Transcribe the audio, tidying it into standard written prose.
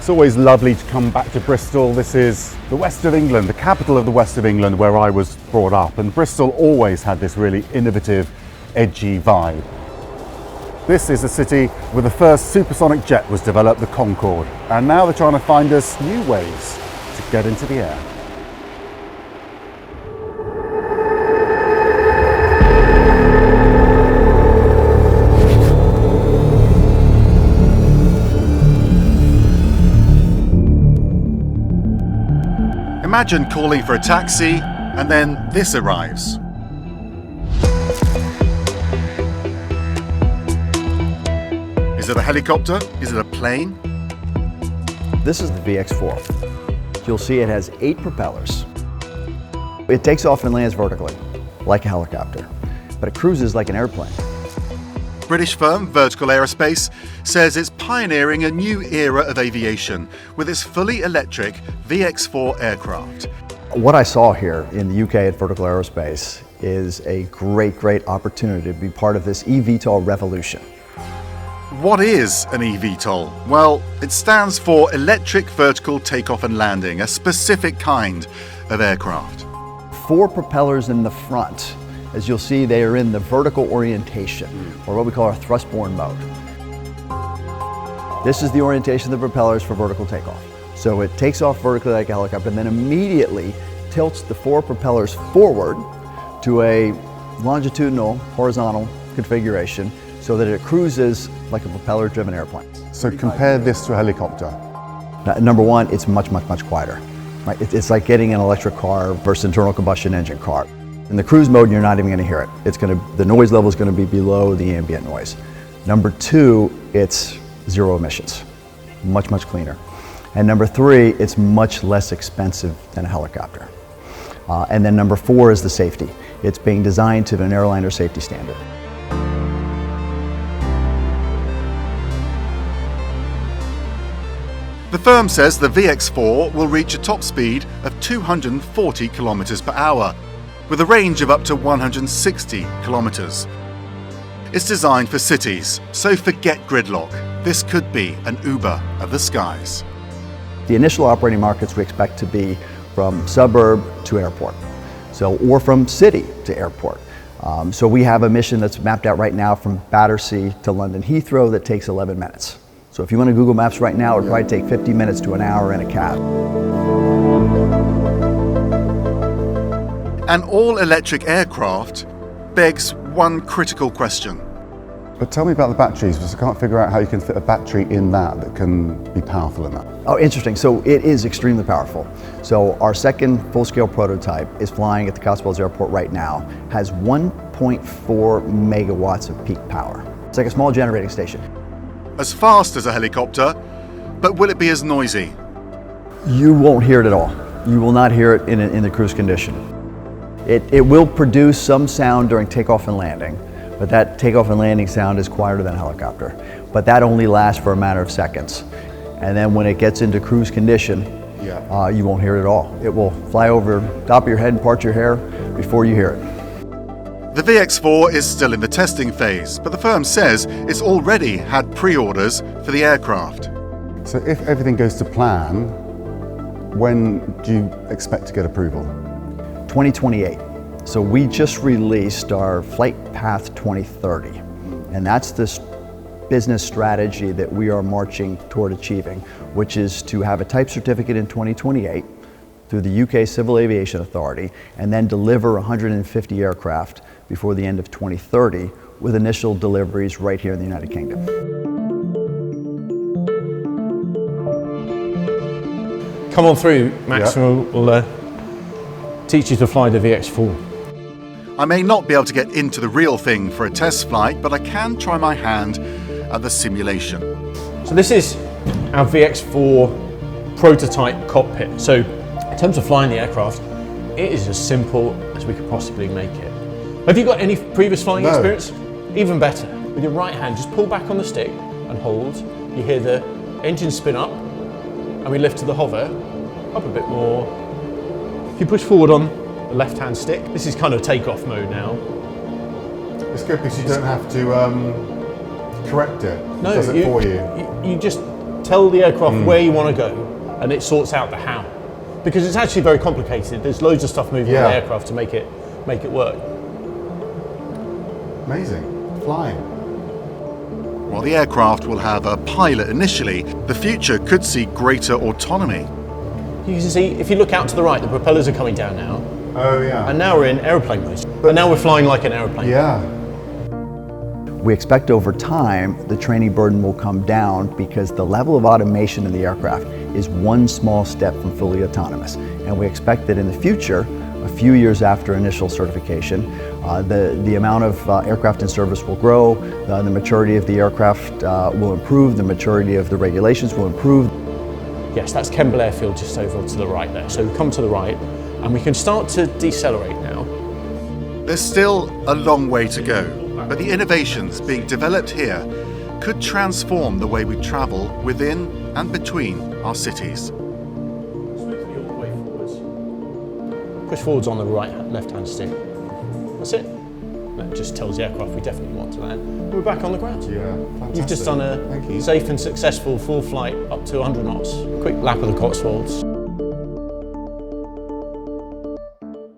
It's always lovely to come back to Bristol. This is the west of England, the capital of the west of England, where I was brought up. And Bristol always had this really innovative, edgy vibe. This is a city where the first supersonic jet was developed, the Concorde. And now they're trying to find us new ways to get into the air. Imagine calling for a taxi and then this arrives. Is it a helicopter? Is it a plane? This is the VX4. You'll see it has 8 propellers. It takes off and lands vertically, like a helicopter, but it cruises like an airplane. British firm Vertical Aerospace says it's pioneering a new era of aviation with its fully electric VX4 aircraft. What I saw here in the UK at Vertical Aerospace is a great opportunity to be part of this EVTOL revolution. What is an EVTOL? Well, it stands for Electric Vertical Takeoff and Landing, a specific kind of aircraft. 4 propellers in the front. As you'll see, they are in the vertical orientation, or what we call our thrust-borne mode. This is the orientation of the propellers for vertical takeoff. So it takes off vertically like a helicopter, and then immediately tilts the 4 propellers forward to a longitudinal, horizontal configuration so that it cruises like a propeller-driven airplane. So compare this to a helicopter. Now, number one, it's much quieter. Right? It's like getting an electric car versus internal combustion engine car. In the cruise mode, you're not even going to hear it. The noise level is going to be below the ambient noise. Number 2, it's zero emissions, much cleaner. And number 3, it's much less expensive than a helicopter. And then number 4 is the safety. It's being designed to an airliner safety standard. The firm says the VX4 will reach a top speed of 240 kilometers per hour, with a range of up to 160 kilometers. It's designed for cities, so forget gridlock. This could be an Uber of the skies. The initial operating markets we expect to be from suburb to airport, or from city to airport. So we have a mission that's mapped out right now from Battersea to London Heathrow that takes 11 minutes. So if you went to Google Maps right now, it would probably take 50 minutes to an hour in a cab. An all-electric aircraft begs one critical question. But tell me about the batteries, because I can't figure out how you can fit a battery in that can be powerful enough. Oh, interesting. So it is extremely powerful. So our second full-scale prototype is flying at the Cotswolds Airport right now, has 1.4 megawatts of peak power. It's like a small generating station. As fast as a helicopter, but will it be as noisy? You won't hear it at all. You will not hear it in the cruise condition. It will produce some sound during takeoff and landing, but that takeoff and landing sound is quieter than a helicopter. But that only lasts for a matter of seconds. And then when it gets into cruise condition, you won't hear it at all. It will fly over the top of your head and part your hair before you hear it. The VX4 is still in the testing phase, but the firm says it's already had pre-orders for the aircraft. So if everything goes to plan, when do you expect to get approval? 2028. So we just released our Flight Path 2030, and that's this business strategy that we are marching toward achieving, which is to have a type certificate in 2028 through the UK Civil Aviation Authority, and then deliver 150 aircraft before the end of 2030, with initial deliveries right here in the United Kingdom. Come on through, Max, and we'll teach you to fly the VX4. I may not be able to get into the real thing for a test flight, but I can try my hand at the simulation. So this is our VX4 prototype cockpit. So in terms of flying the aircraft, it is as simple as we could possibly make it. Have you got any previous flying experience? Even better. With your right hand, just pull back on the stick and hold. You hear the engine spin up, and we lift to the hover, up a bit more. If you push forward on the left-hand stick, this is kind of takeoff mode now. It's good because you don't have to correct it. No, it does it for you. You just Tell the aircraft where you want to go, and it sorts out the how. Because it's actually very complicated. There's loads of stuff moving in the aircraft to make it work. Amazing. Flying. While the aircraft will have a pilot initially, the future could see greater autonomy. You can see, if you look out to the right, the propellers are coming down now. Oh yeah. And now we're in aeroplane mode. But now we're flying like an aeroplane. Yeah. We expect over time the training burden will come down because the level of automation in the aircraft is one small step from fully autonomous. And we expect that in the future, a few years after initial certification, the amount of aircraft in service will grow, the maturity of the aircraft will improve, the maturity of the regulations will improve. Yes, that's Kemble Airfield just over to the right there. So we come to the right and we can start to decelerate now. There's still a long way to go, but the innovations being developed here could transform the way we travel within and between our cities. Smoothly all the way forwards. Push forwards on the left-hand stick. That's it. That just tells the aircraft we definitely want to land. We're back on the ground. Yeah. Fantastic. You've just done a safe and successful full flight up to 100 knots. Quick lap of the Cotswolds.